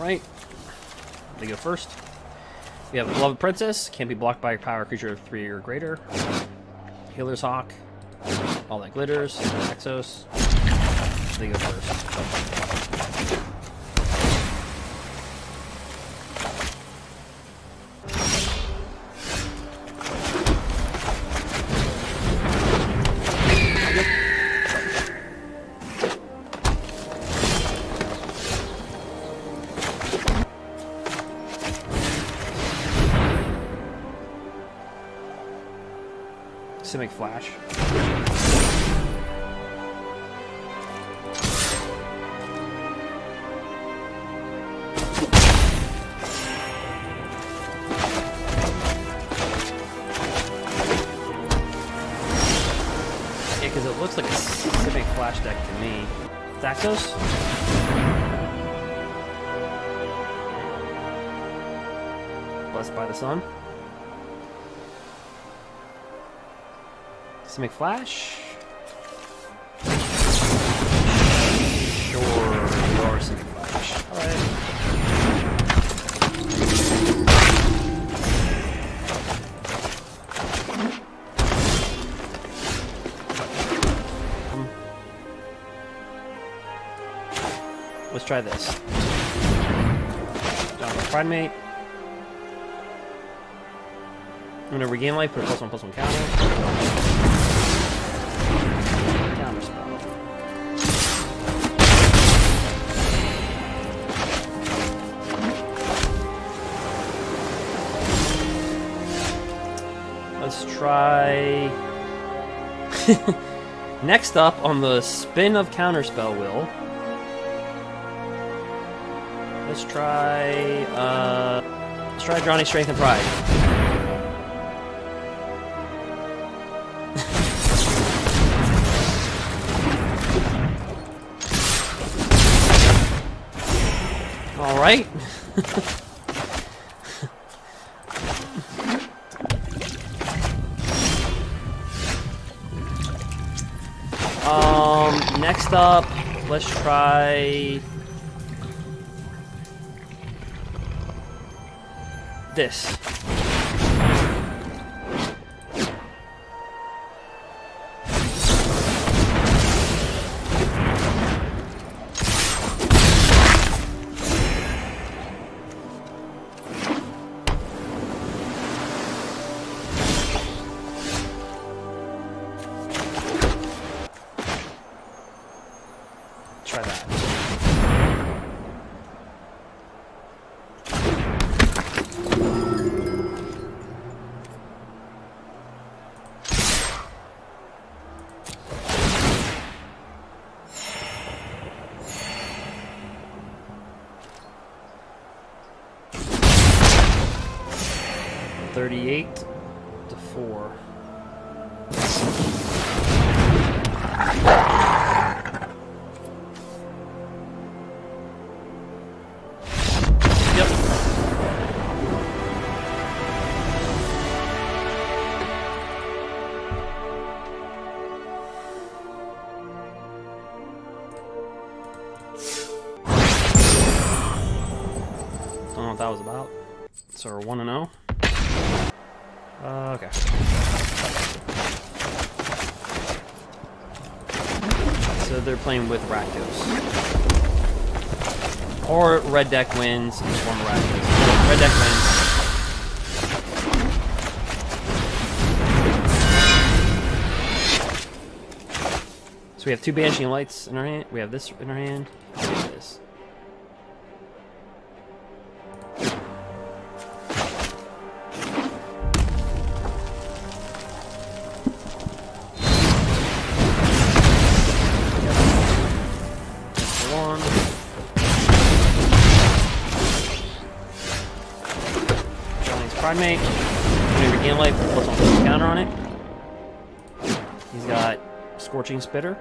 Alright. They go first. We have Beloved Princess. Can't be blocked by a power creature of 3 or greater. Healer's Hawk. All that glitters. Exos. They go first. Simic Flash. Yeah, because it looks like a Simic Flash deck to me. Rakdos? Blessed by the Sun. Simic Flash? Sure, you are Simic Flash. Alright. Let's try this. Primate. I'm gonna regain life, put a +1/+1 counter. Let's try... Next up on the spin of counterspell wheel. Let's try Johnny's Strength and Pride. All right. Next up, let's try this. Try that. $38-4. Don't know what that was about. So we're 1-0. Okay. So they're playing with Rakdos. Or red deck wins in the form of Rakdos. Red deck wins. So we have 2 Banishing Lights in our hand. We have this in our hand. We have this. Primate. Gonna regain life, plus on the counter on it. He's got Scorching Spitter.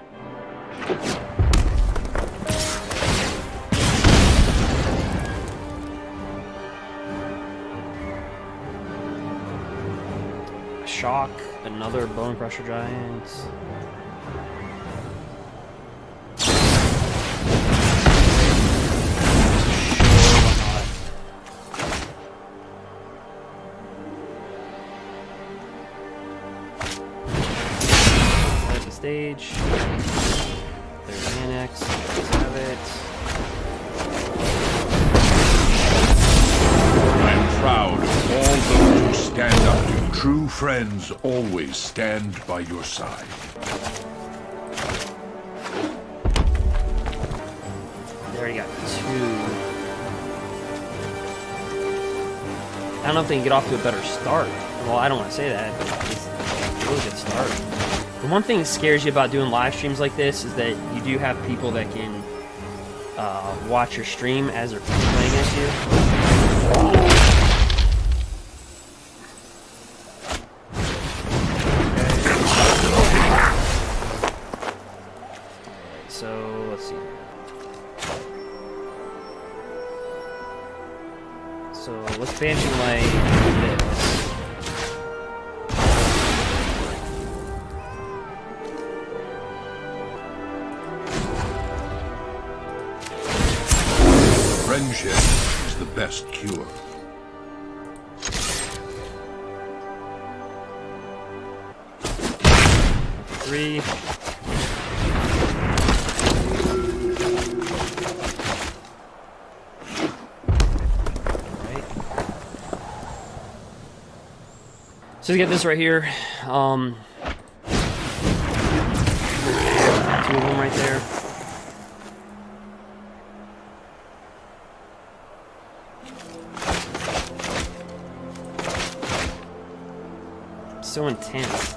Shock, another Bone Crusher Giant. next. Let's have it. I'm proud of all those who stand up to you. True friends always stand by your side. There you got 2. I don't know if they can get off to a better start. Well, I don't want to say that, but it's a really good start. The one thing that scares you about doing live streams like this is that you do have people that can watch your stream as they're playing against you. So, let's see. So, let's banshee like this. Friendship is the best cure. Three. So get this right here. 2 of them right there. So intense.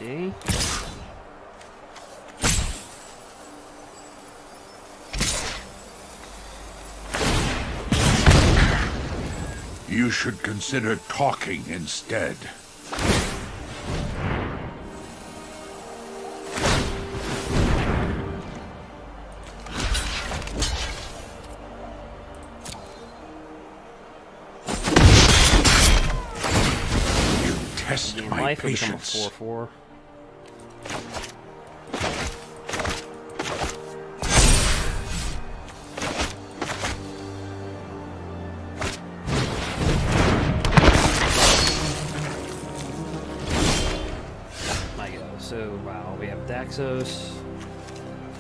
Okay. You should consider talking instead. You test my life patience. Will become a 4/4. So, wow, we have Daxos.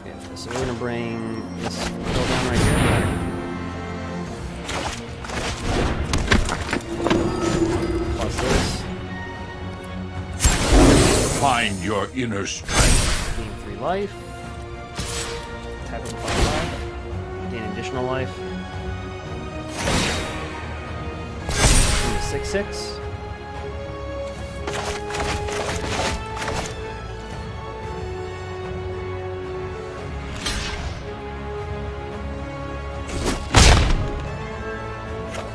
Yeah, so we're gonna bring this hill down right here. Plus this. Find your inner strength. Gain 3 life. Tap with 5 life. Gain additional life. Gain a 6/6.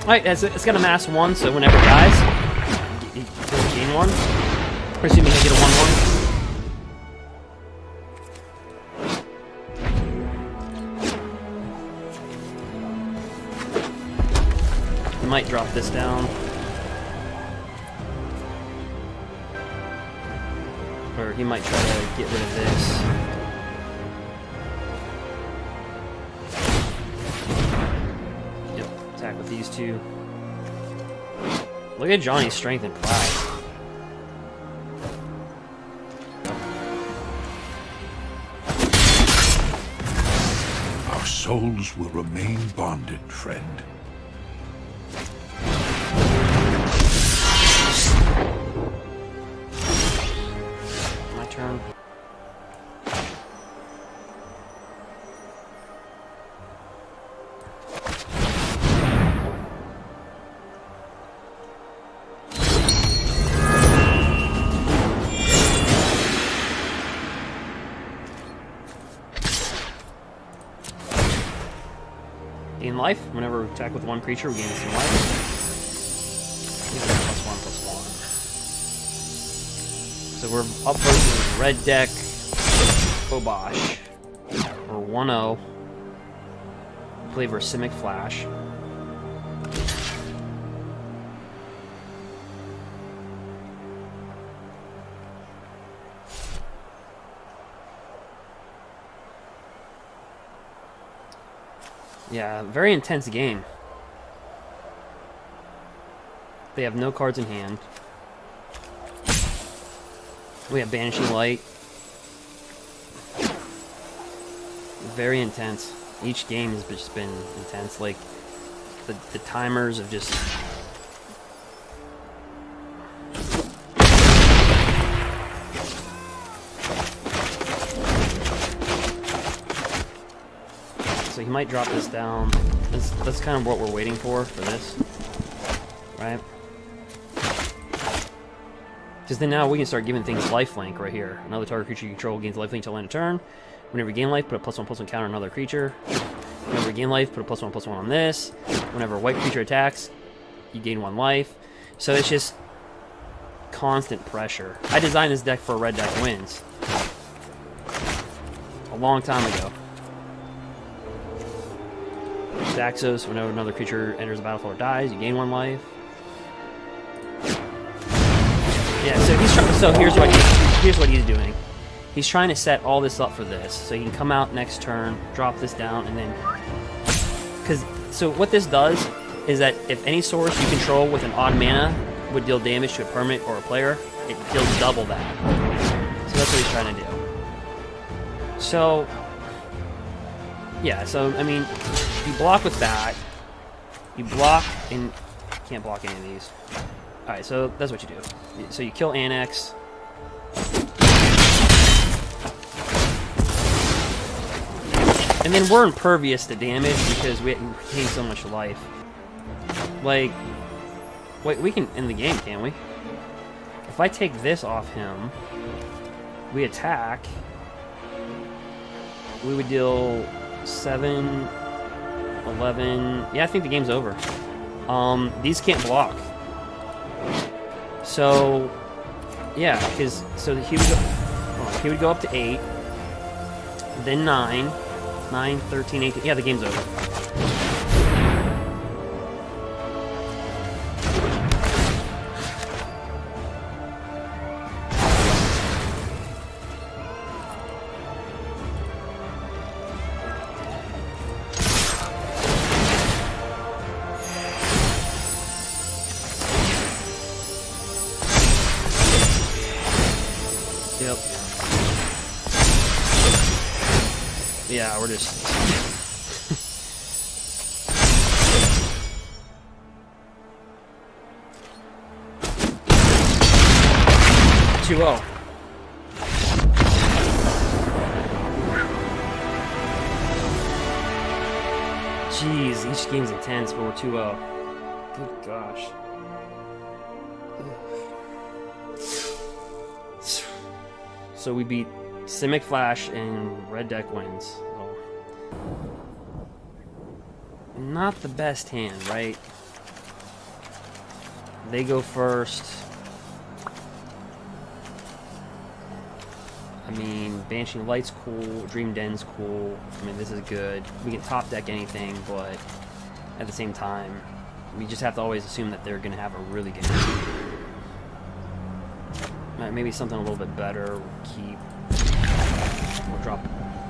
Alright, it's got a mass 1, so whenever it dies, it'll gain 1. We're assuming he'll get a 1/1. He might drop this down. Or he might try to get rid of this. With these 2. Look at Johnny's strength and pride. Our souls will remain bonded, friend. My turn. Gain life. Whenever we attack with 1 creature, we gain some life. +1/+1. So we're up versus red deck Kobosh. We're 1-0. Play Versimic Flash. Yeah, very intense game. They have no cards in hand. We have Banishing Light. Very intense. Each game has just been intense. Like, the timers have just... So he might drop this down. That's kind of what we're waiting for this. Right? Because then now we can start giving things lifelink right here. Another target creature you control gains lifelink until end of turn. Whenever you gain life, put a +1/+1 counter on another creature. Whenever you gain life, put a +1/+1 on this. Whenever a white creature attacks, you gain 1 life. So it's just constant pressure. I designed this deck for a red deck wins. A long time ago. Rakdos, whenever another creature enters the battlefield or dies, you gain 1 life. Yeah, so he's trying. So here's what he's doing. He's trying to set all this up for this, so he can come out next turn, drop this down, and then. So what this does is that if any source you control with an odd mana would deal damage to a permanent or a player, it deals double that. So that's what he's trying to do. So. Yeah. So I mean, you block with that. You block and can't block any of these. Alright, so that's what you do. So you kill Annex. And then we're impervious to damage because we retain so much life. Like, wait, we can end the game, can't we? If I take this off him, we attack, we would deal 7, 11... Yeah, I think the game's over. These can't block. So, yeah, because he would go up to 8, then 9, 13, 18. Yeah, the game's over. Yep. Yeah, we're just... 2-0. Jeez, each game's intense, but we're 2-0. Good gosh. So we beat Simic Flash and Red Deck wins. So. Not the best hand, right? They go first. I mean, Banishing Light's cool, Dream Den's cool. I mean, this is good. We can top deck anything, but at the same time, we just have to always assume that they're going to have a really good hand. Maybe something a little bit better. We'll keep. We'll drop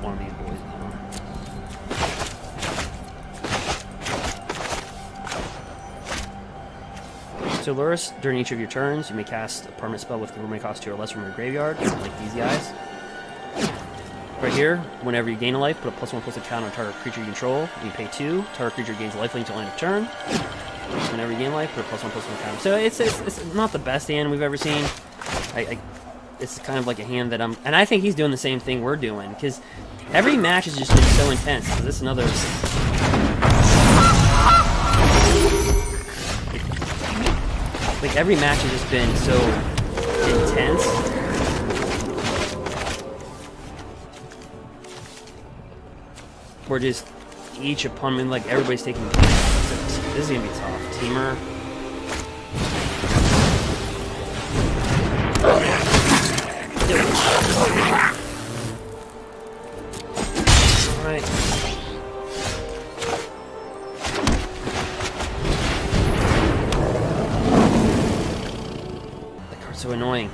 one of these boys down. So Lurrus, during each of your turns, you may cast a permanent spell with converting cost 2 or less from your graveyard, like these guys. Right here, whenever you gain a life, put a +1/+1 counter on target creature you control. You pay 2. Target creature gains a lifelink until end of turn. Whenever you gain life, put a +1/+1 counter. So it's not the best hand we've ever seen. It's kind of like a hand that and I think he's doing the same thing we're doing, because every match has just been so intense. So this is another... Like, every match has just been so intense. We're just, each opponent, like, everybody's taking... This is going to be tough. Teamer... Alright. That card's so annoying.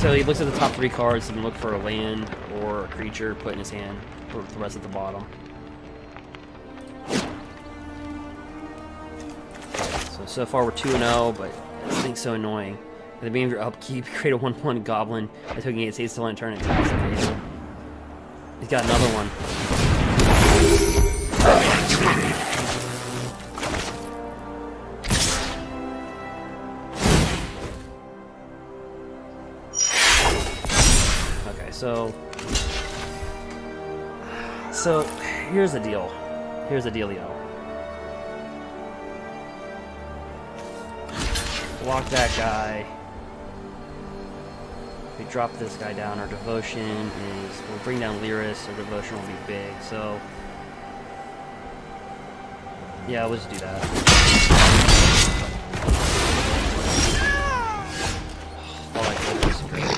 So he looks at the top 3 cards and look for a land or a creature put in his hand, or the rest at the bottom. So far we're 2-0, but this thing's so annoying. At the beginning of your upkeep, create a 1/1 goblin. I took against haste till end turn and tax the face. He's got another one. Okay, so here's the deal. Here's the dealio. Block that guy. We drop this guy down. Our devotion is... We'll bring down Lurrus. Our devotion will be big. So... Yeah, let's do that. Oh, I think this is great.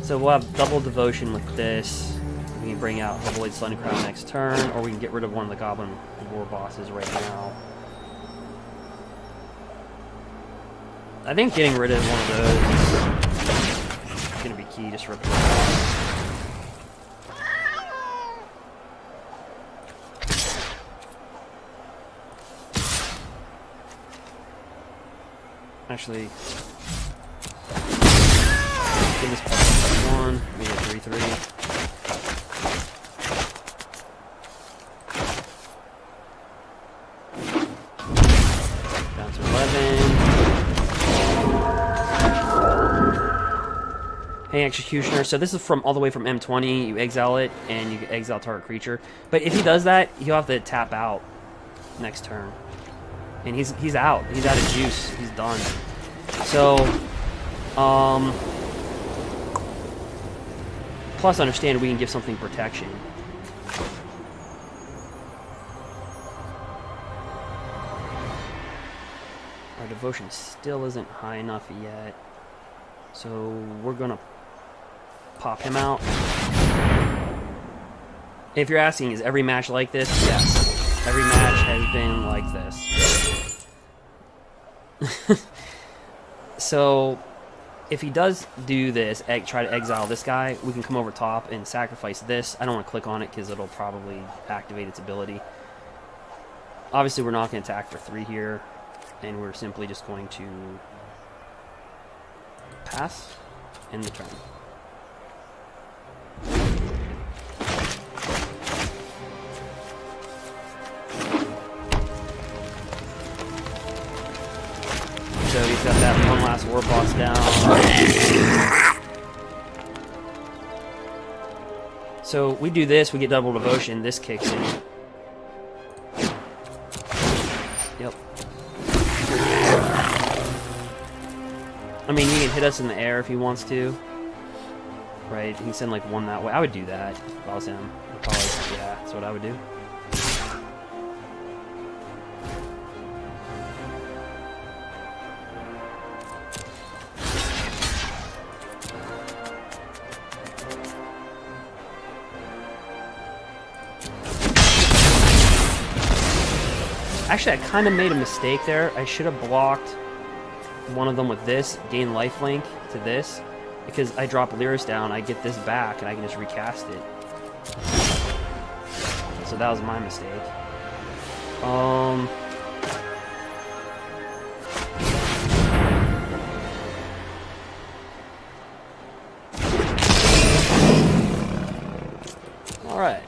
So we'll have double devotion with this. We can bring out the Void Sun Crown next turn, or we can get rid of one of the Goblin War bosses right now. I think getting rid of one of those is going to be key. Just rip it off. Actually, give this part +1. We get 3/3. Down to 11. Hey, Executioner. So this is from all the way from M20. You exile it, and you exile target creature. But if he does that, he'll have to tap out next turn, and he's out. He's out of juice. He's done. So, plus understand we can give something protection. Our devotion still isn't high enough yet, so we're gonna pop him out. If you're asking, is every match like this? Yes. Every match has been like this. So, if he does do this, try to exile this guy, we can come over top and sacrifice this. I don't want to click on it because it'll probably activate its ability. Obviously, we're not going to attack for 3 here, and we're simply just going to pass in the turn. So he's got that one last war boss down. So we do this, we get double devotion, this kicks in. Yep. I mean, he can hit us in the air if he wants to. Right, he can send like one that way. I would do that if I was him. Probably, yeah, that's what I would do. Actually, I kind of made a mistake there. I should have blocked one of them with this, gain lifelink to this, because I drop Lurrus down, I get this back, and I can just recast it. So that was my mistake. All right.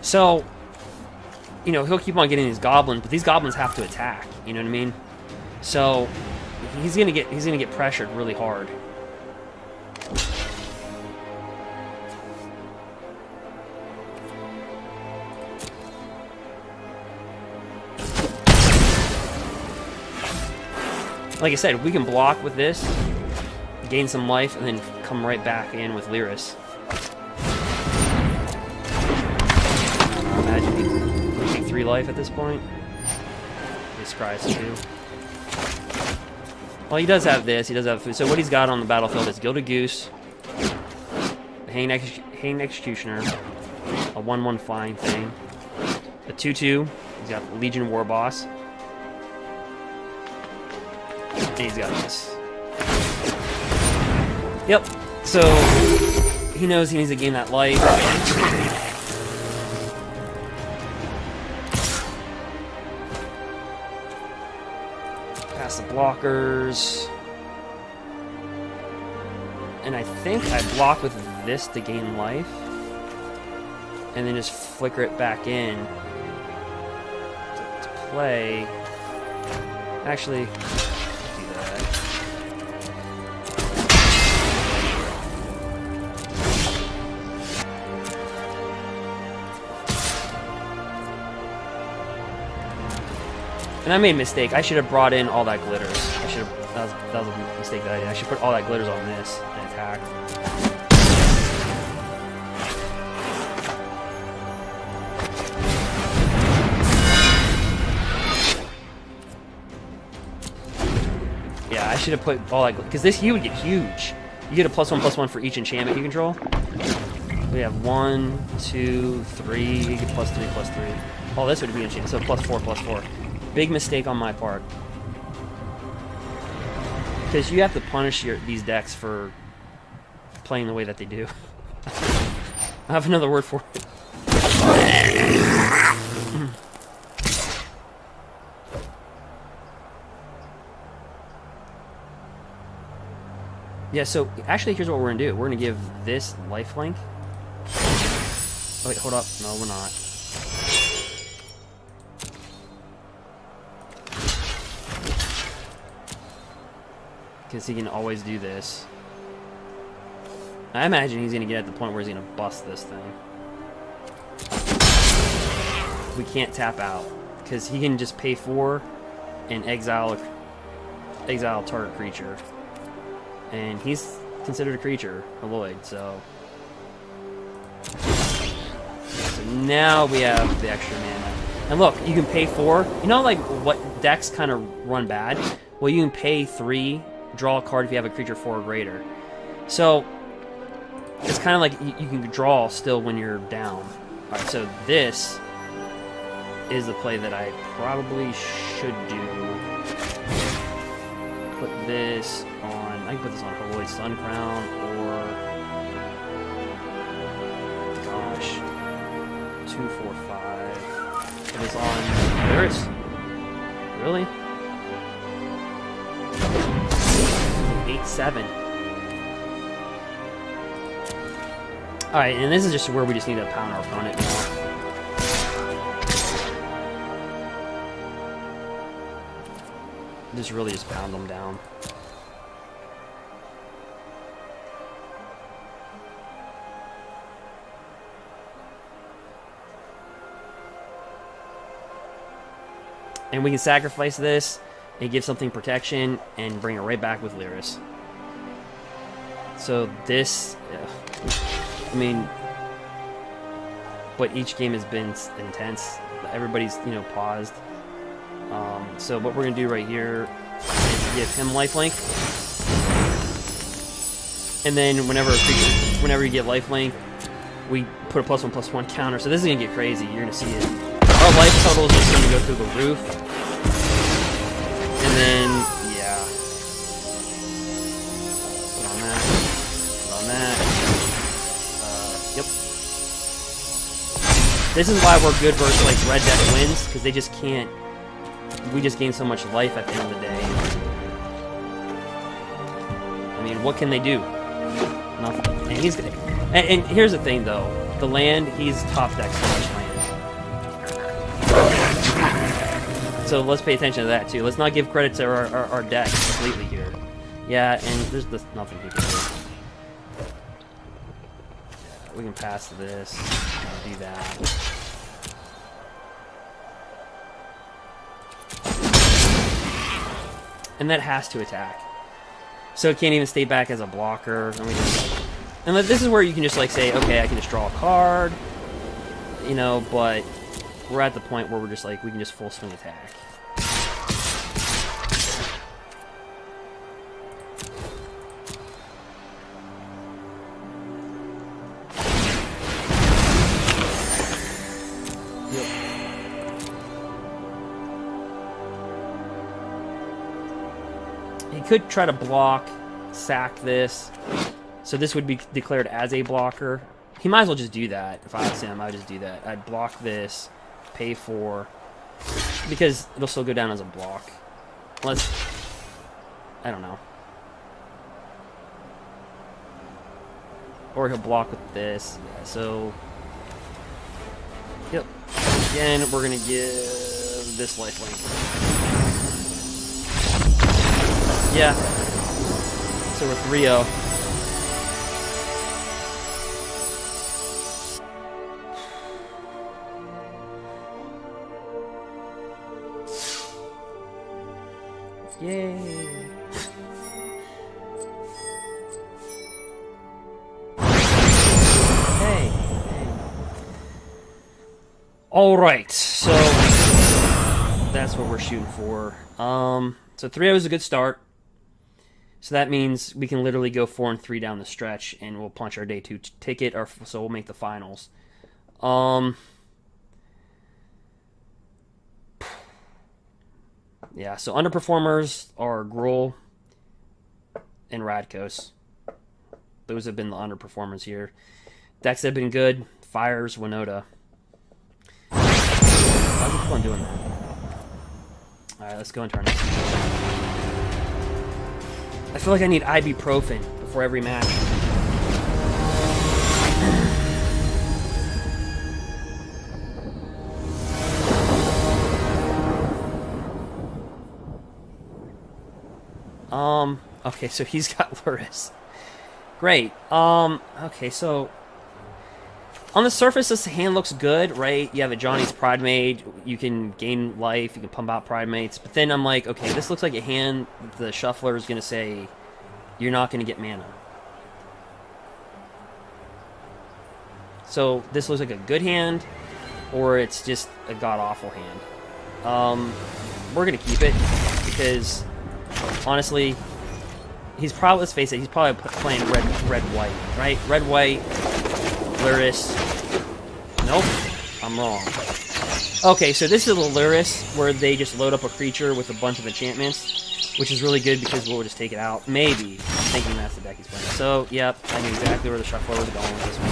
So, you know, he'll keep on getting these goblins, but these goblins have to attack. You know what I mean? So he's gonna get pressured really hard. Like I said, we can block with this, gain some life, and then come right back in with Lurrus. Imagine he take 3 life at this point. This cries 2. Well, he does have this. He does have food. So what he's got on the battlefield is Gilded Goose, A Hanged Executioner, a 1/1 flying thing, a 2/2. He's got the Legion War Boss, and he's got this. Yep. So he knows he needs to gain that life. Pass the blockers. And I think I block with this to gain life. And then just flicker it back in to play. Actually, do that. And I made a mistake. I should have brought in all that glitters. I should have. That was a mistake that I did. I should put all that glitters on this and attack. Yeah, I should have put all that because this he would get huge. You get a +1/+1 for each enchantment you control. We have 1, 2, 3. You get +3/+3. Oh, this would be enchantment. So +4/+4. Big mistake on my part. Because you have to punish these decks for playing the way that they do. I have another word for it. Yeah, so actually here's what we're going to do. We're going to give this lifelink. Oh, wait, hold up. No, we're not. Because he can always do this. I imagine he's going to get at the point where he's going to bust this thing. We can't tap out. Because he can just pay 4 and exile target creature. And he's considered a creature, a Lloyd, so now we have the extra mana. And look, you can pay 4. You know, like, what decks kind of run bad? Well, you can pay 3, draw a card if you have a creature 4 or greater. So it's kind of like you can draw still when you're down. Alright, so this is the play that I probably should do. Put this on, I can put this on Holy Sun Crown, or, gosh, 2, 4, 5. Put this on Lurrus. Really? 8, 7. Alright, and this is just where we just need to pound our opponent now. Really just pound them down. And we can sacrifice this and give something protection and bring it right back with Lurrus. So this, I mean, but each game has been intense. Everybody's, you know, paused. So what we're going to do right here is give him lifelink. And then whenever you get lifelink, we put a +1/+1 counter. So this is going to get crazy. You're going to see it. Our life total is just going to go through the roof. And then, yeah. Put on that. Put on that. Yep. This is why we're good versus, like, red deck wins, because they just can't. We just gain so much life at the end of the day. I mean, what can they do? Nothing. And he's gonna. And here's the thing, though. The land, he's top deck so much land. So let's pay attention to that too. Let's not give credit to our deck completely here. Yeah, and there's just nothing he can do. Yeah, we can pass this. Do that. And that has to attack. So it can't even stay back as a blocker. And this is where you can just like say, okay, I can just draw a card, you know, but we're at the point where we're just like, we can just full swing attack. could try to block, sack this. So this would be declared as a blocker. He might as well just do that. If I was him, I would just do that. I'd block this, pay 4, because it'll still go down as a block. Unless, I don't know. Or he'll block with this. Yeah, so, yep. Again, we're going to give this lifelink. Yeah. So we're 3-0. Yay. Hey. All right, so that's what we're shooting for. So 3-0 is a good start. So that means we can literally go 4-3 down the stretch, and we'll punch our day 2 ticket, or so we'll make the finals. Yeah, so underperformers are Gruul and Rakdos. Those have been the underperformers here. Decks that have been good, Fires, Winota. How's it fun doing that? Alright, let's go into our next match. I feel like I need ibuprofen before every match. Okay, so he's got Lurrus. Great. Okay, so on the surface, this hand looks good, right? You have a Johnny's Pride Mate, you can gain life, you can pump out Pride Mates, but then I'm like, okay, this looks like a hand the shuffler is going to say, you're not going to get mana. So this looks like a good hand, or it's just a god-awful hand. We're going to keep it, because honestly, he's probably, let's face it, he's probably playing red-white, right? Red-white, Lurrus. Nope, I'm wrong. Okay, so this is a Lurrus where they just load up a creature with a bunch of enchantments, which is really good because we'll just take it out. Maybe. I'm thinking that's the deck he's playing. So, yep, I knew exactly where the shuffler was going with this one.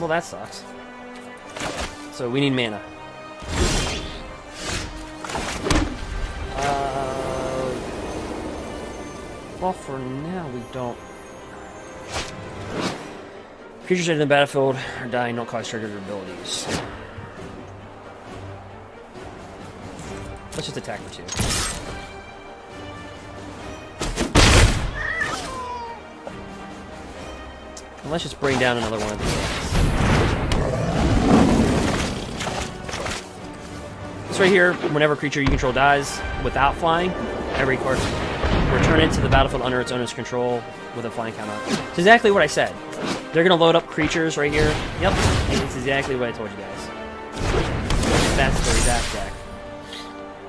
Well, that sucks. So we need mana. Well, for now we don't. Creatures in the battlefield are dying, don't cause triggered abilities. Let's just attack for 2. And let's just bring down another one of these guys. This right here, whenever a creature you control dies without flying, every card return it to the battlefield under its owner's control with a flying counter. It's exactly what I said. They're going to load up creatures right here. Yep, it's exactly what I told you guys. That's the exact deck.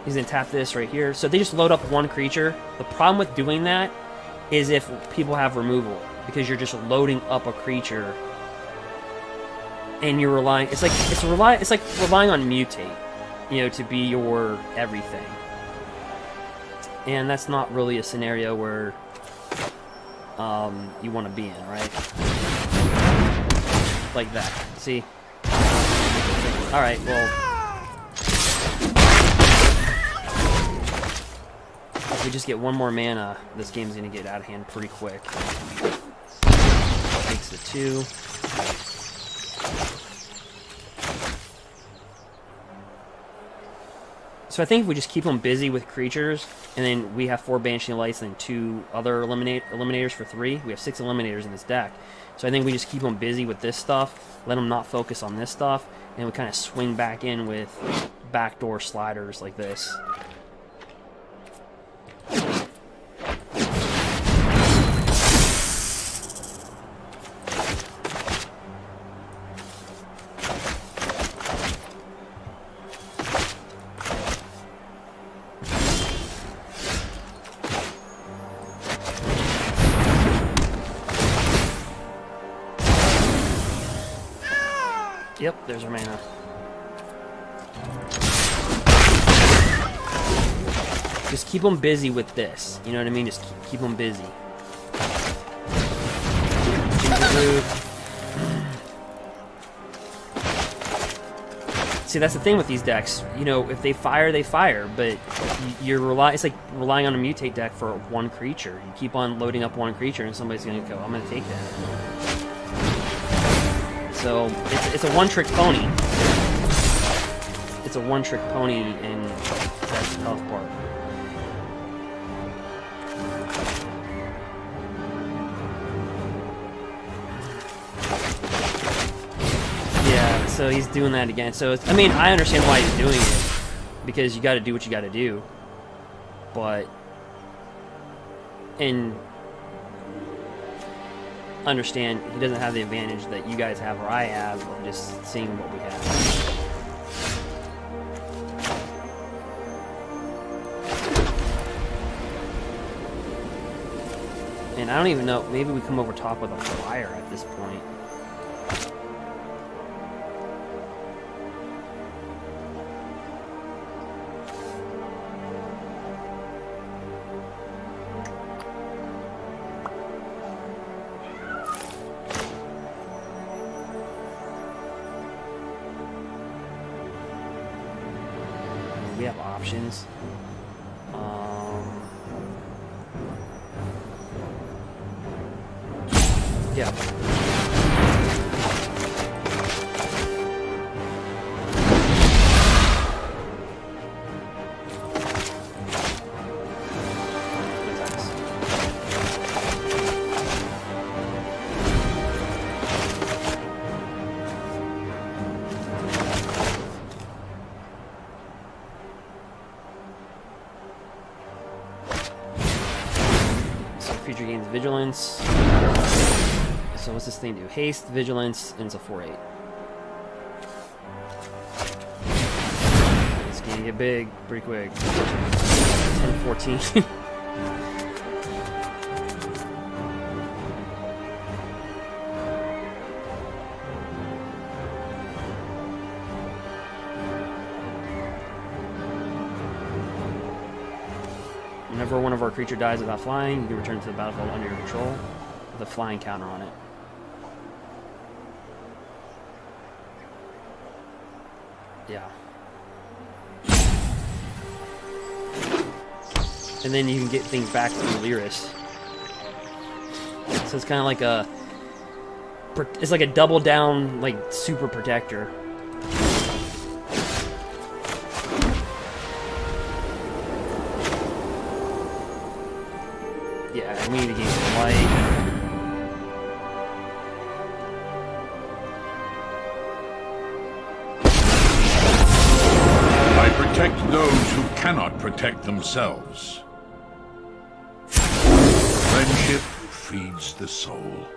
He's going to tap this right here. So they just load up one creature. The problem with doing that is if people have removal, because you're just loading up a creature and you're relying. It's like relying on mutate, you know, to be your everything. And that's not really a scenario where you want to be in, right? Like that. See? Alright, well. If we just get one more mana, this game's going to get out of hand pretty quick. Takes the 2. So I think if we just keep them busy with creatures, and then we have 4 Banishing Lights and 2 other eliminators for 3, we have 6 eliminators in this deck. So I think we just keep them busy with this stuff, let them not focus on this stuff, and we kind of swing back in with backdoor sliders like this. Yep, there's our mana. Just keep them busy with this. You know what I mean? Just keep them busy. See, that's the thing with these decks. You know, if they fire, they fire. But it's like relying on a mutate deck for one creature. You keep on loading up one creature, and somebody's gonna go, "I'm gonna take that." So it's a one-trick pony. It's a one-trick pony, and that's the tough part. Yeah, so he's doing that again. So I mean, I understand why he's doing it, because you got to do what you got to do. But and understand he doesn't have the advantage that you guys have or I have of just seeing what we have. And I don't even know, maybe we come over top with a flyer at this point. We have options. Yeah. So creature gains vigilance. So what's this thing do? Haste, vigilance, and it's a 4/8. It's gonna get big pretty quick. 10-14. Whenever one of our creature dies without flying, you can return to the battlefield under your control with a flying counter on it. Yeah. And then you can get things back from Lurrus. So it's kind of like it's like a double down, like, super protector. Yeah, we need to gain some light. Protect those who cannot protect themselves. Friendship feeds the soul.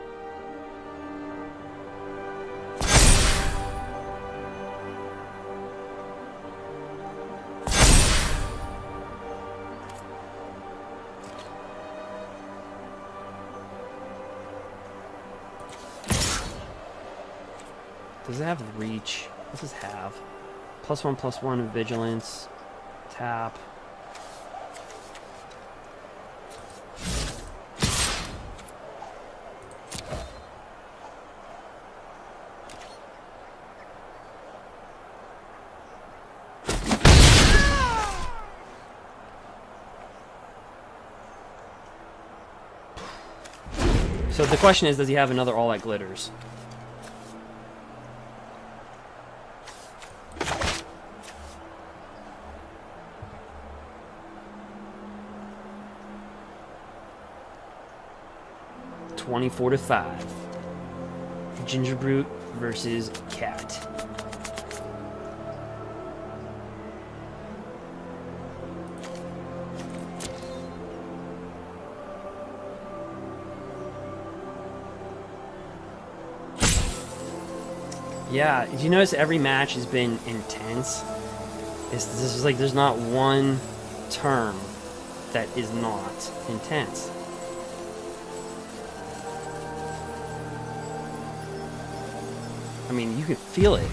Does it have reach? What does this have? +1/+1 vigilance. Tap. So the question is, does he have another all that glitters? $24-5. Ginger Brute versus Cat. Yeah, did you notice every match has been intense? This is like, there's not one term that is not intense. I mean, you can feel it.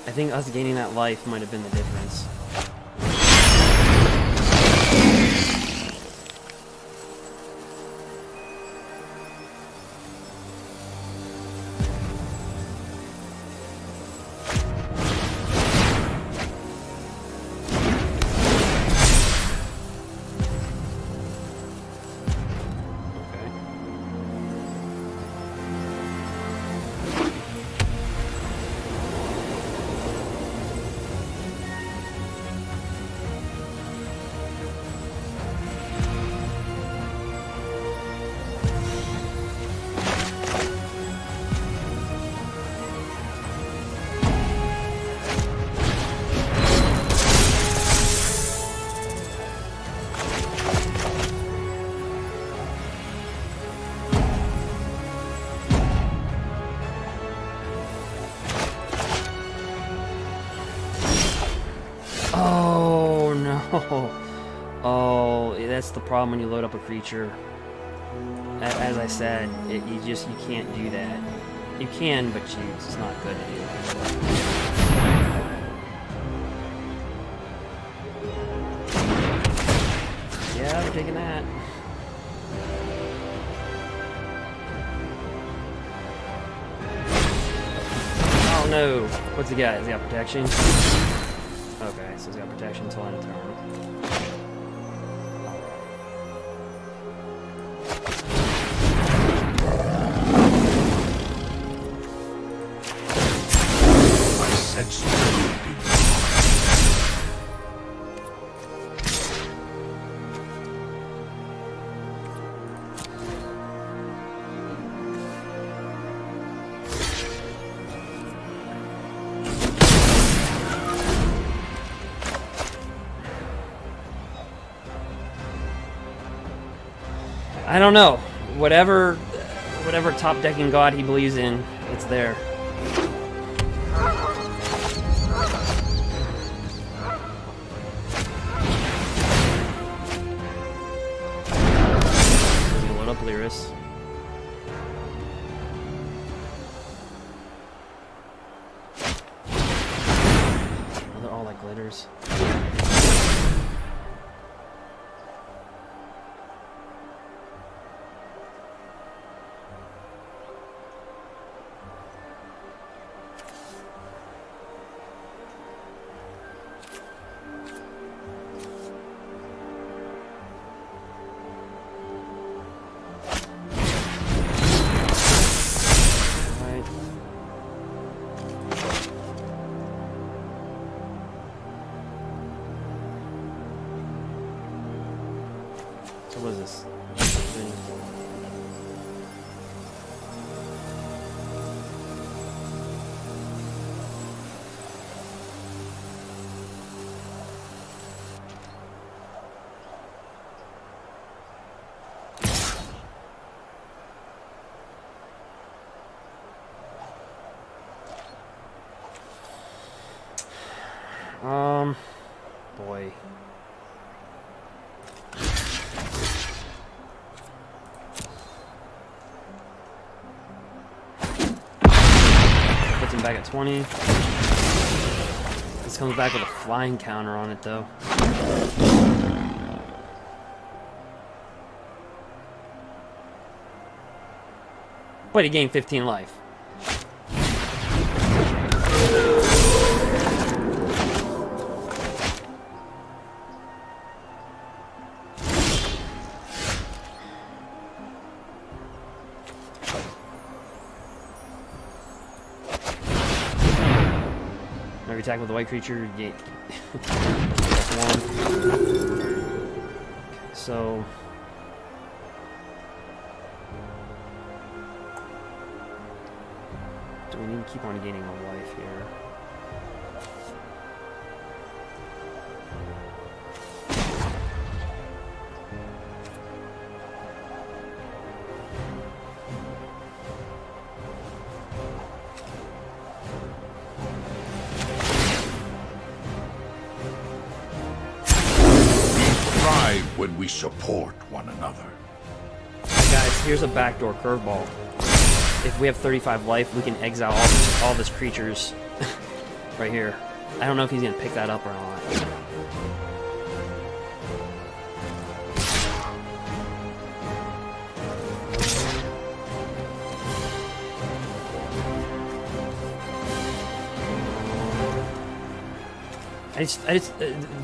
I think us gaining that life might have been the difference. Oh no! Oh, that's the problem when you load up a creature. As I said, you can't do that. You can, but it's not good to do. Yeah, we're taking that. Oh no! What's he got? Has he got protection? Okay, so he's got protection until end of turn. I sense the I don't know. Whatever top decking god he believes in, it's there. Load up Lurrus. They're all like glitters. So what is this? Boy. Puts him back at 20. This comes back with a flying counter on it, though. But he gained 15 life. Every attack with a white creature, you get one. So do we need to keep on gaining a life here? thrive when we support one another. Guys, here's a backdoor curveball. If we have 35 life, we can exile all of his creatures right here. I don't know if he's gonna pick that up or not.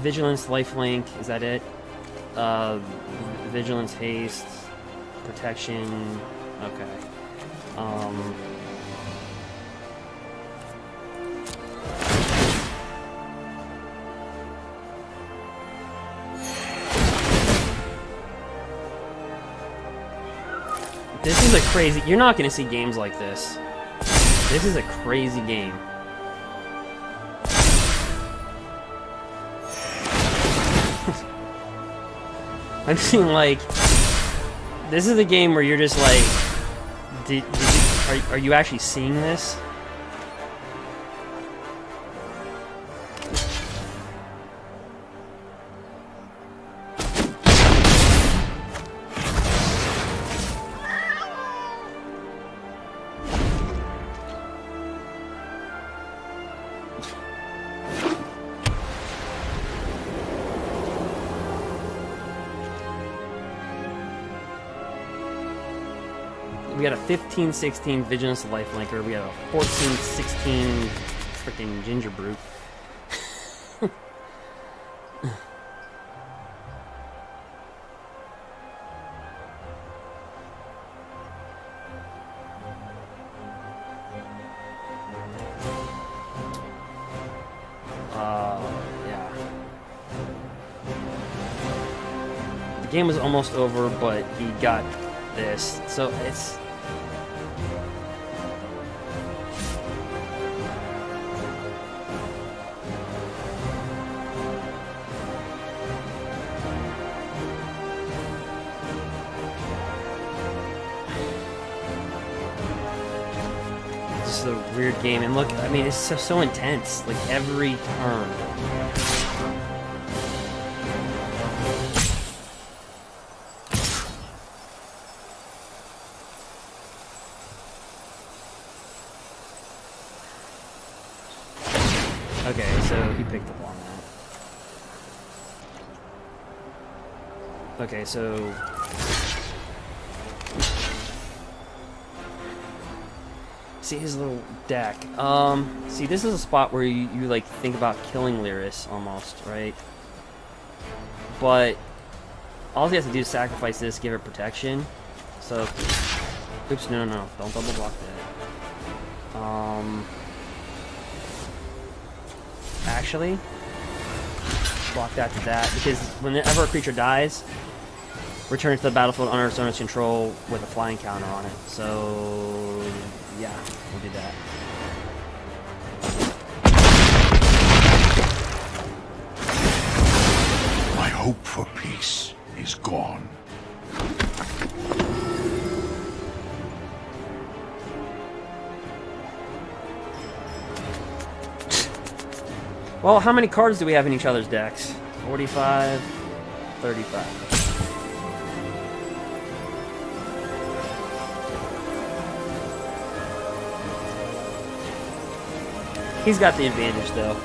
Vigilance, lifelink, is that it? Vigilance, haste, protection, okay. This is a crazy, you're not gonna see games like this. This is a crazy game. I'm seeing like, this is a game where you're just like, are you actually seeing this? We got a 15-16 Vigilance Lifelinker. We have a 14-16 freaking Ginger Brute. Yeah. The game was almost over, but he got this. So it's... This is a weird game, and look, I mean, it's so intense, like every turn. Okay, so he picked up on that. Okay, so... See his little deck. See, this is a spot where you like think about killing Lurrus almost, right? But all he has to do is sacrifice this, give it protection. So, oops, no, don't double block that. Actually, block that to that, because whenever a creature dies, return it to the battlefield under its owner's control with a flying counter on it. So, yeah, we'll do that. My hope for peace is gone. Well, how many cards do we have in each other's decks? 45, 35. He's got the advantage, though.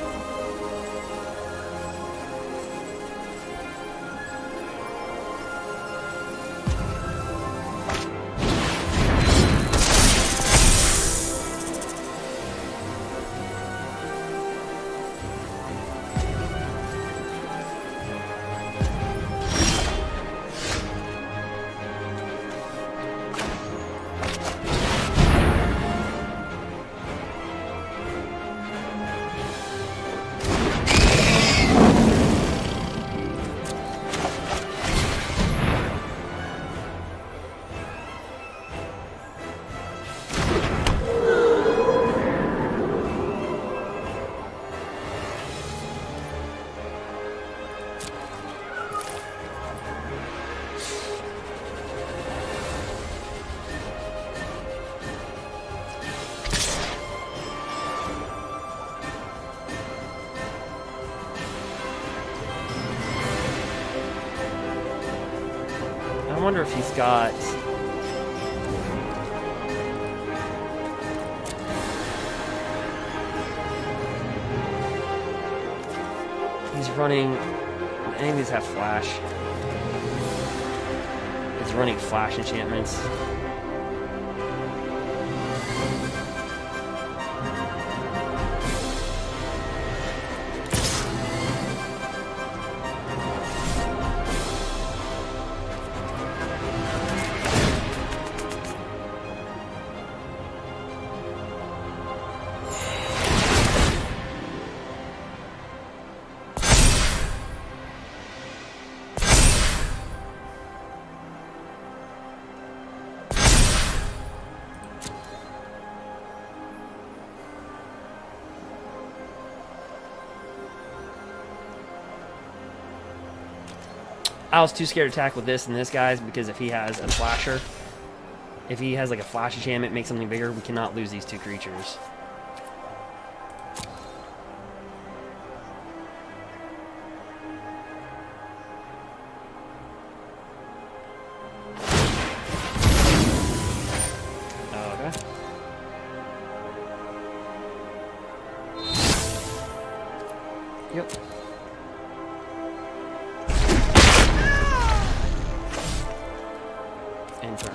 wonder if he's got... He's running... Any of these have flash. He's running flash enchantments. I was too scared to attack with this and this, guys, because if he has a flasher, if he has like a flash enchantment, make something bigger, we cannot lose these two creatures. Okay. Yep. Turn.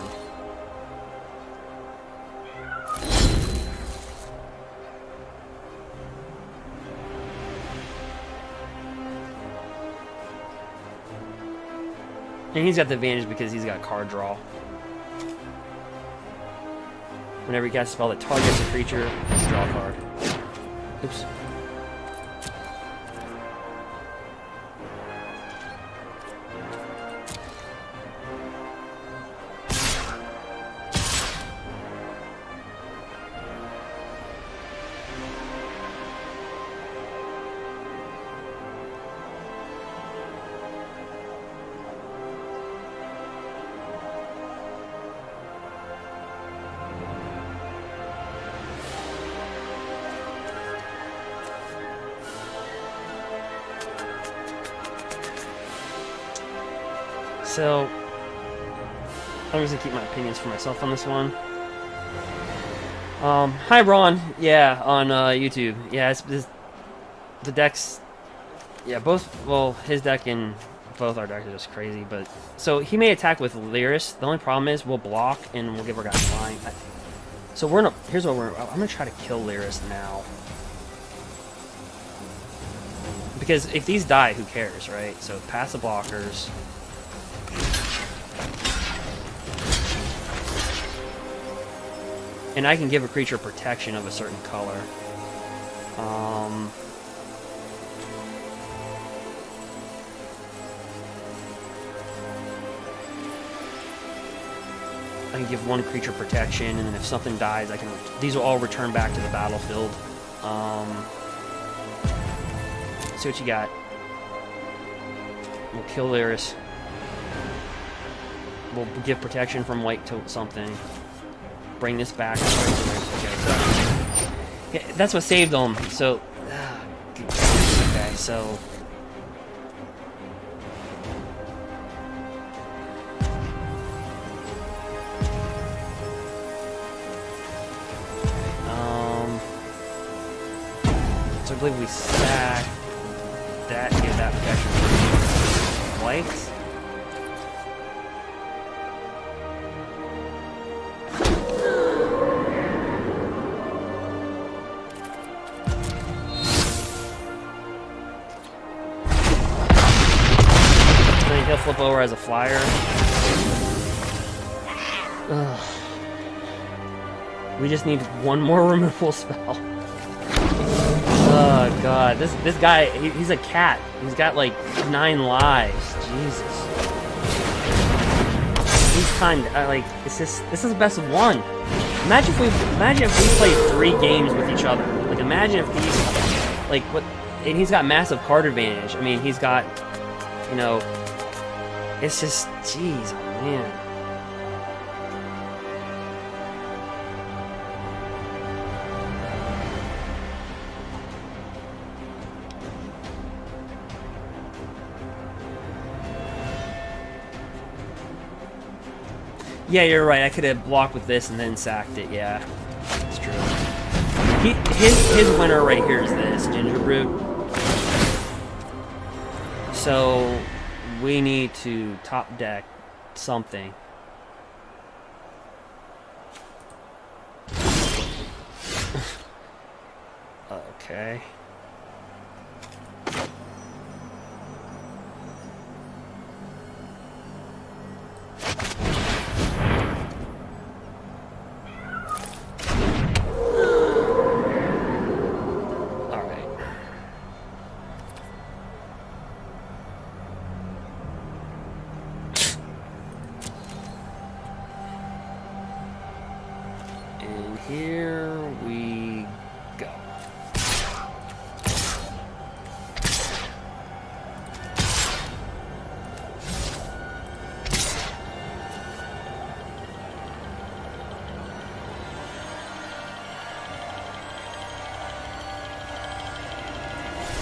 And he's got the advantage because he's got card draw. Whenever he casts a spell that targets a creature, draw a card. Oops. So, I'm just gonna keep my opinions for myself on this one. Hi Ron, yeah, on YouTube. Yeah, the decks, yeah, both, well, his deck and both our decks are just crazy, but, so he may attack with Lurrus. The only problem is we'll block and we'll give our guy flying. So we're gonna, here's what I'm gonna try to kill Lurrus now. Because if these die, who cares, right? So pass the blockers. And I can give a creature protection of a certain color. I can give one creature protection, and then if something dies, I can. These will all return back to the battlefield. See what you got. We'll kill Lurrus. We'll give protection from white to something. Bring this back. Okay, that's what saved them. So, okay, so. So I believe we stack that, give that protection for white. He'll flip over as a flyer. Ugh. We just need one more removal spell. Oh god, this guy, he's a cat. He's got like 9 lives. Jesus. He's kind of like, this is the best of 1. Imagine if we played 3 games with each other. Like imagine if these, like what, and he's got massive card advantage. I mean, he's got, you know. It's just, jeez, oh man. Yeah, you're right. I could have blocked with this and then sacked it. Yeah, that's true. His winner right here is this Ginger Brute. So we need to top deck something. Okay. Here we go.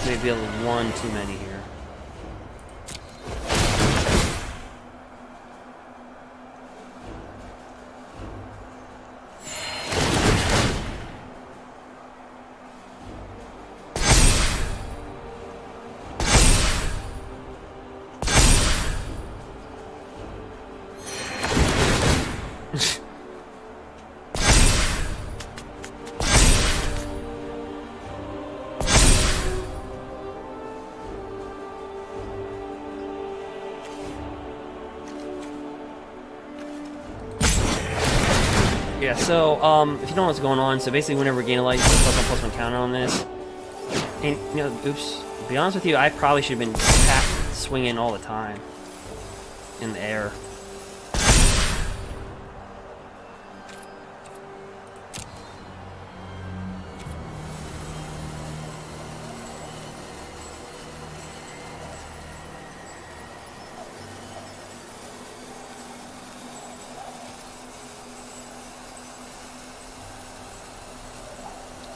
Maybe a one too many here. Yeah, so, if you don't know what's going on, so basically whenever we gain a light, you put +1/+1 counter on this. And, you know, oops. To be honest with you, I probably should have been swinging all the time. In the air.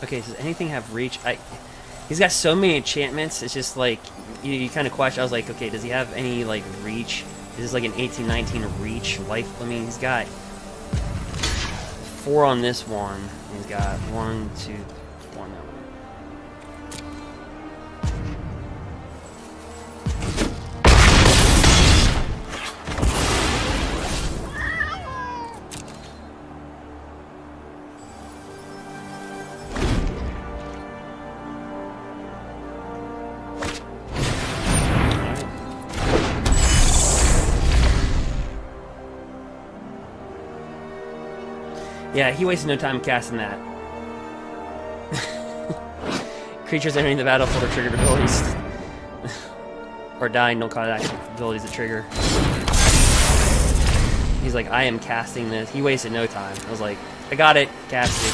Okay, does anything have reach? He's got so many enchantments, it's just like, you kind of question, I was like, okay, does he have any, like, reach? Is this like an 18-19 reach life? I mean, he's got 4 on this one, and he's got 1, 2, 1 that one. Yeah, he wasted no time casting that. Creatures entering the battlefield are triggered abilities. Or dying don't cause active abilities to trigger. He's like, I am casting this. He wasted no time. I was like, I got it. Cast it.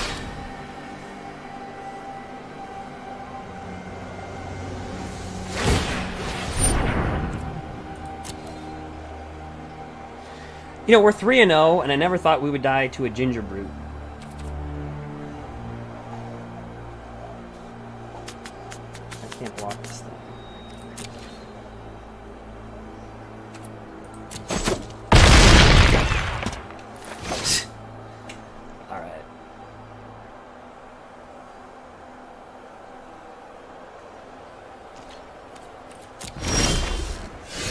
You know, we're 3-0, and I never thought we would die to a Ginger Brute. I can't block this thing. Alright.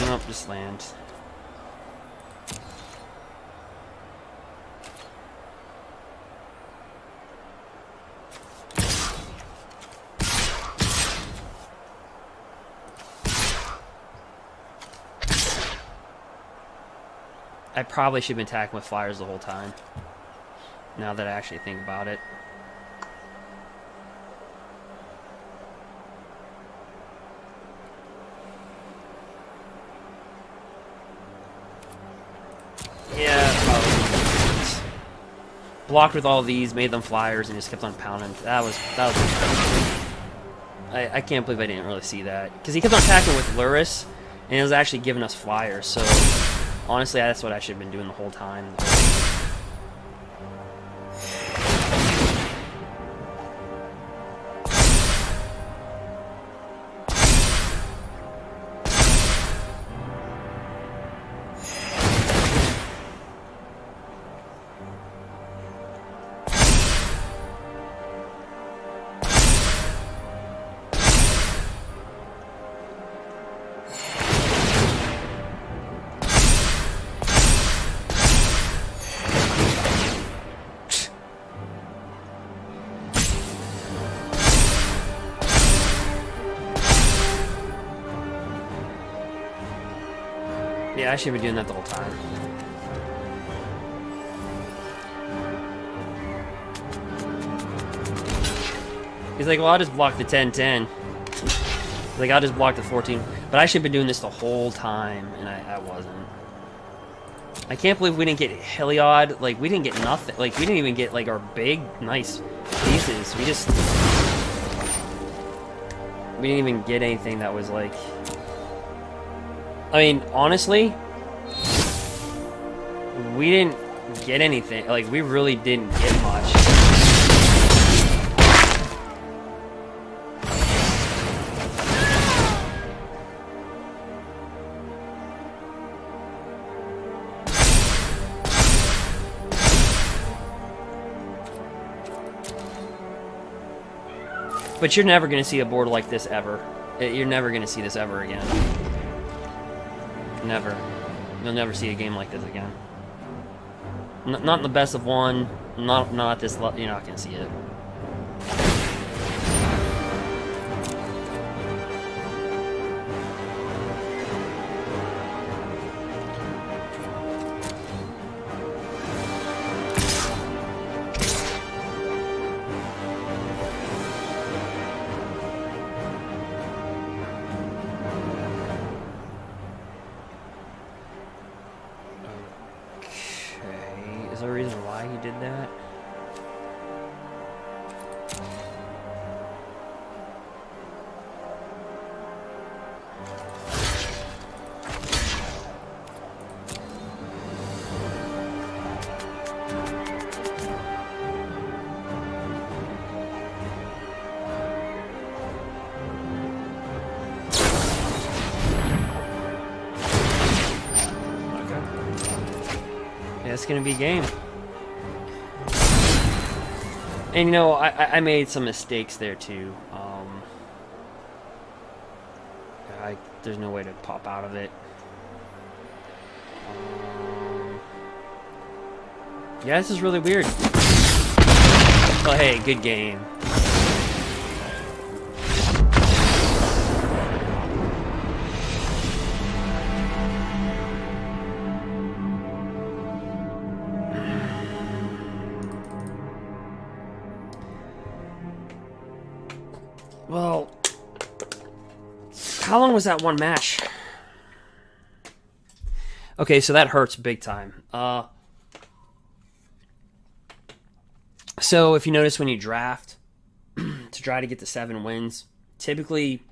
Nope, just land. I probably should have been attacking with flyers the whole time. Now that I actually think about it. Yeah, probably. Blocked with all these, made them flyers, and just kept on pounding. That was I can't believe I didn't really see that. Because he kept on attacking with Lurrus, and it was actually giving us flyers, so honestly, that's what I should have been doing the whole time. Yeah, I should be doing that the whole time. He's like, well, I'll just block the 10-10. Like, I'll just block the 14. But I should have been doing this the whole time, and I wasn't. I can't believe we didn't get Heliod. Like, we didn't get nothing. Like, we didn't even get, like, our big, nice pieces. We just... We didn't even get anything that was, like... I mean, honestly... We didn't get anything. Like, we really didn't get much. But you're never going to see a board like this ever. You're never going to see this ever again. Never. You'll never see a game like this again. Not in the best of one. Not at this level. You're not going to see it. Is there a reason why he did that? It's gonna be a game. And you know, I made some mistakes there too. There's no way to pop out of it. Yeah, this is really weird. Oh hey, good game. Well, how long was that one match? Okay, so that hurts big time. So if you notice when you draft to try to get the 7 wins, typically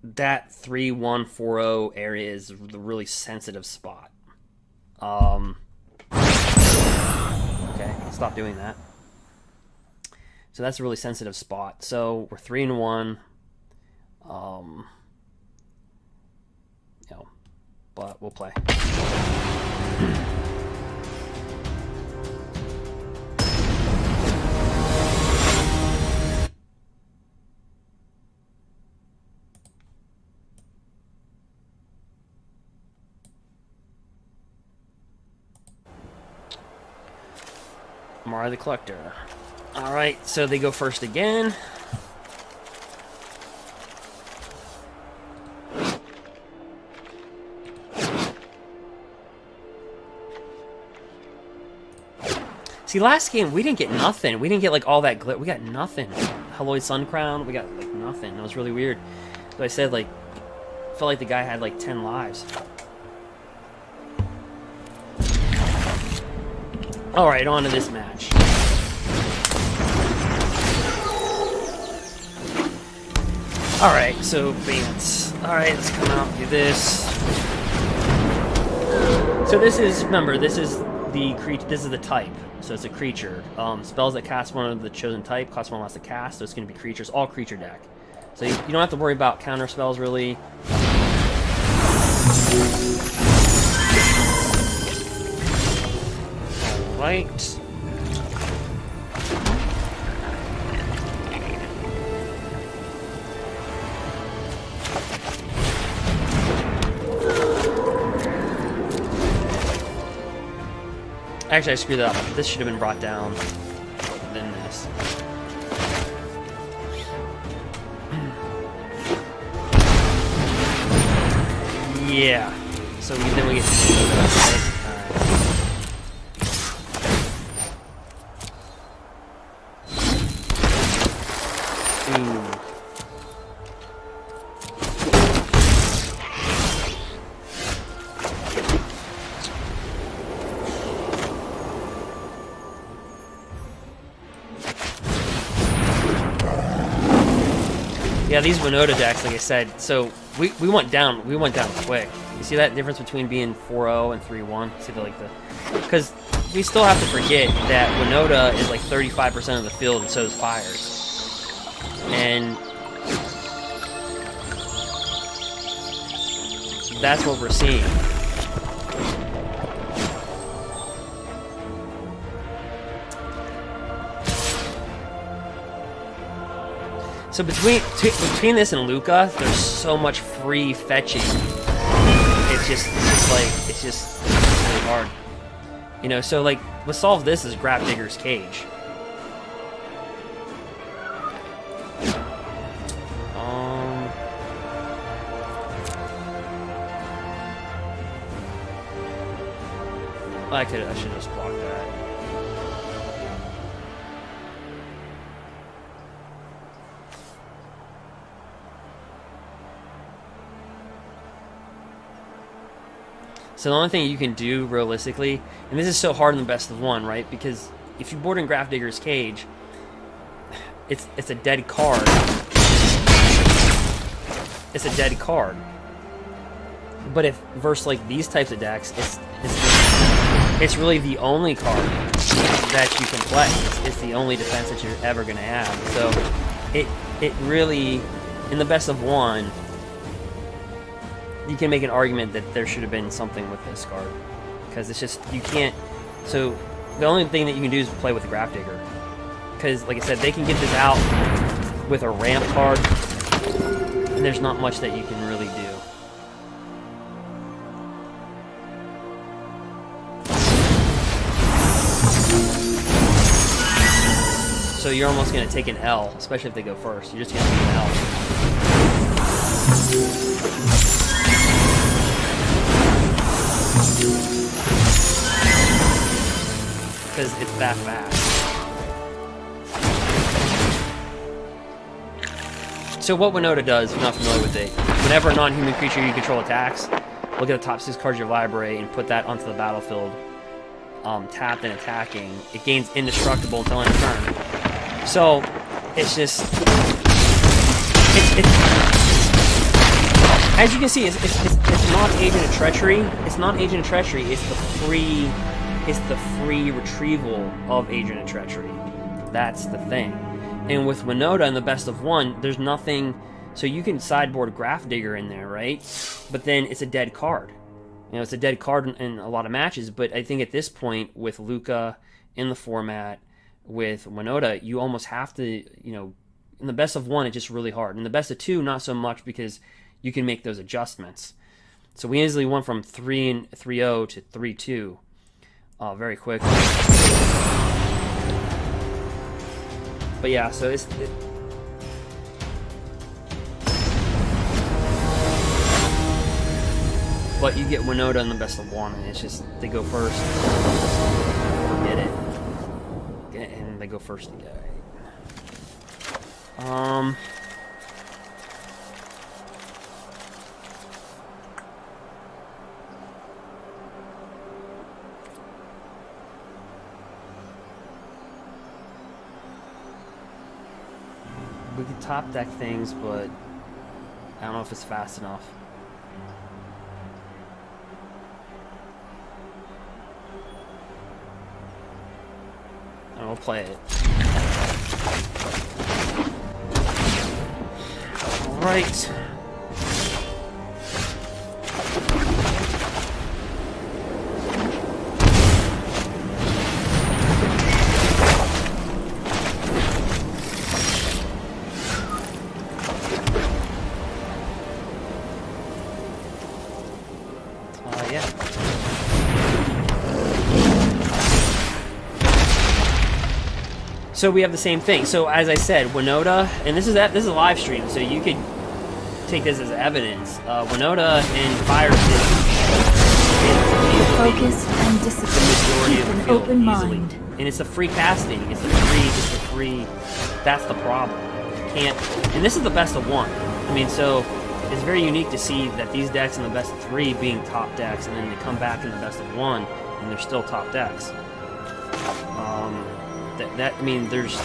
that 3-1-4-0 area is the really sensitive spot. Okay, stop doing that. So that's a really sensitive spot. So we're 3-1. You know, but we'll play. Mara the Collector. Alright, so they go first again. See, last game, we didn't get nothing. We didn't get, like, all that glitter. We got nothing. Halloy Sun Crown, we got, like, nothing. It was really weird. So I said, like, felt like the guy had, like, 10 lives. Alright, on to this match. Alright, so Bant. Alright, let's come out and do this. So this is, remember, this is the type. So it's a creature. Spells that cast one of the chosen type cost 1 less to cast, so it's going to be creatures, all creature deck. So you don't have to worry about counter spells really. Alright. Actually, I screwed that up. This should have been brought down than this. Yeah. So then we get to right? Ooh. Yeah, these Winota decks, like I said, so we went down quick. You see that difference between being 4-0 and 3-1? See because we still have to forget that Winota is like 35% of the field, and so is Fires. And that's what we're seeing. So between this and Lukka, there's so much free fetching. It's just really hard. You know, so like what solves this is Grafdigger's Cage. I should just block that. So the only thing you can do realistically, and this is so hard in the best of one, right? Because if you board in Grafdigger's Cage, it's a dead card. It's a dead card. But if versus like these types of decks, it's really the only card that you can play. It's the only defense that you're ever going to have. So it really, in the best of one, you can make an argument that there should have been something with this card. Because it's just, you can't, so the only thing that you can do is play with the Grafdigger. Because, like I said, they can get this out with a ramp card, and there's not much that you can really do. So you're almost going to take an L, especially if they go first. You're just going to take an L. Because it's that fast. So what Winota does, if you're not familiar with it, whenever a non-human creature you control attacks, look at the top 6 cards of your library and put that onto the battlefield, tapped and attacking. It gains indestructible until end of turn. So it's just, as you can see, it's not Agent of Treachery. It's not Agent of Treachery. It's the free retrieval of Agent of Treachery. That's the thing. And with Winota in the best of one, there's nothing. So you can sideboard Grafdigger in there, right? But then it's a dead card. You know, it's a dead card in a lot of matches. But I think at this point, with Lukka in the format, with Winota, you almost have to, you know, in the best of one, it's just really hard. In the best of two, not so much, because you can make those adjustments. So we easily went from 3-0 to 3-2 very quickly. But yeah, so but you get Winota in the best of one, and it's just, they go first. Forget it. And they go first again. We could top deck things, but I don't know if it's fast enough. And we'll play it. All right. Yeah. So we have the same thing. So as I said, Winota, and this is a live stream, so you could take this as evidence. Winota and Fires is Focus and the discipline. majority Keep of the an field open easily. mind. And it's a free casting. It's a free. That's the problem. You can't. And this is the best of 1. I mean, so it's very unique to see that these decks in the best of 3 being top decks, and then they come back in the best of 1, and they're still top decks. I mean, there's.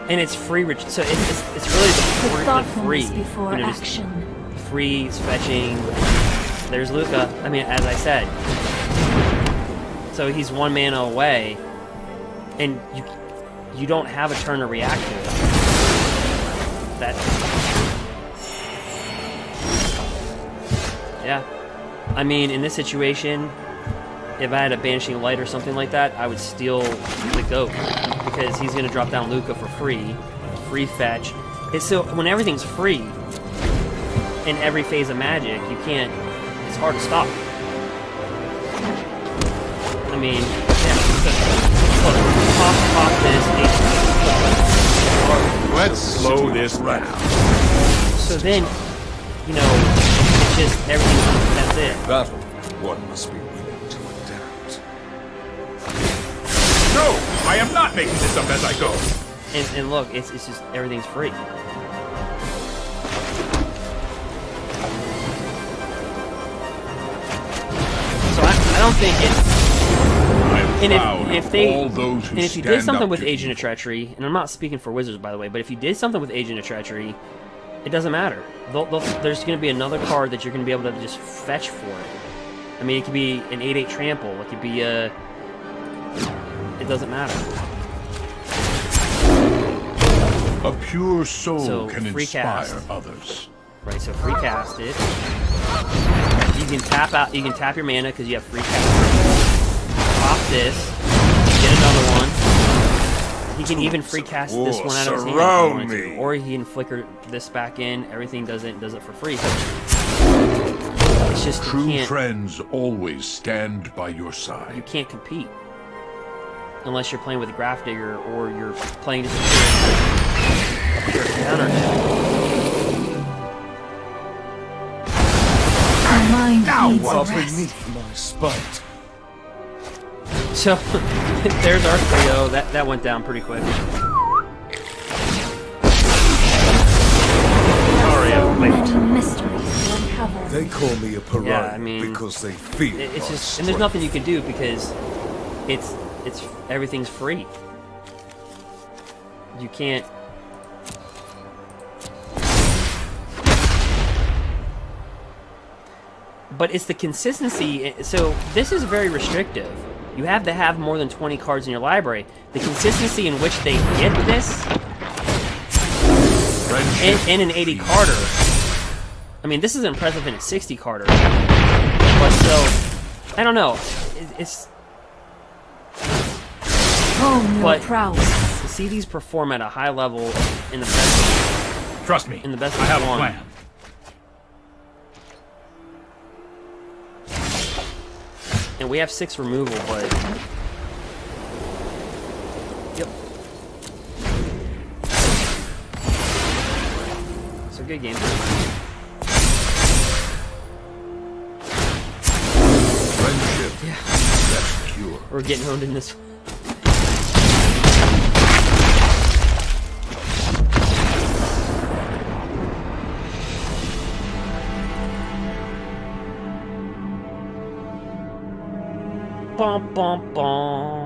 And it's free, so it's really the free, before you know, just action. free fetching. There's Lukka. I mean, as I said, so he's 1 mana away, and you don't have a turn to react to it. Yeah. I mean, in this situation, if I had a Banishing Light or something like that, I would steal the goat, because he's going to drop down Lukka for free fetch. So when everything's free in every phase of Magic, you can't. It's hard to stop. I mean, yeah. So, look, pop this. Let's slow this round. So then, you know, it's just everything. That's it. Battle. One must be willing to adapt. No, I am not making this up as I go. And look, it's just everything's free. So I don't think it's. And if you did something with Agent of Treachery, and I'm not speaking for Wizards by the way, but if you did something with Agent of Treachery, it doesn't matter. There's going to be another card that you're going to be able to just fetch for it. I mean, it could be an 8/8 trample. It could be a. It doesn't matter. A pure soul can free inspire cast. others. Right, so free cast it. You can tap out. You can tap your mana because you have free cast. Pop this. Get another one. He can even free cast this one out of his hand if he wanted to. Or he can flicker this back in. Everything does it for free. So it's just True friends always stand by your side. You can't compete unless you're playing with a Grafdigger or you're playing just a pure counter deck. My mind needs I'll a rest. beneath my spite. So there's our trio. That went down pretty quick. Sorry, I'm late. Many mysteries to uncover. They call me a pariah Yeah, I mean, because they feel It's my just, and there's nothing you can do because it's everything's free. You can't. But it's the consistency. So this is very restrictive. You have to have more than 20 cards in your library. The consistency in which they get this, in an 80 carder. I mean, this is impressive in a 60 carder. But so, I don't know. It's. Hone your But prowess. to see these perform at a high level in the best. Trust me, In the best I have of a one. plan. And we have 6 removal, but. Yep. It's a good game. Friendship. Yeah. Best cure. We're getting owned in this. Bum bum bum.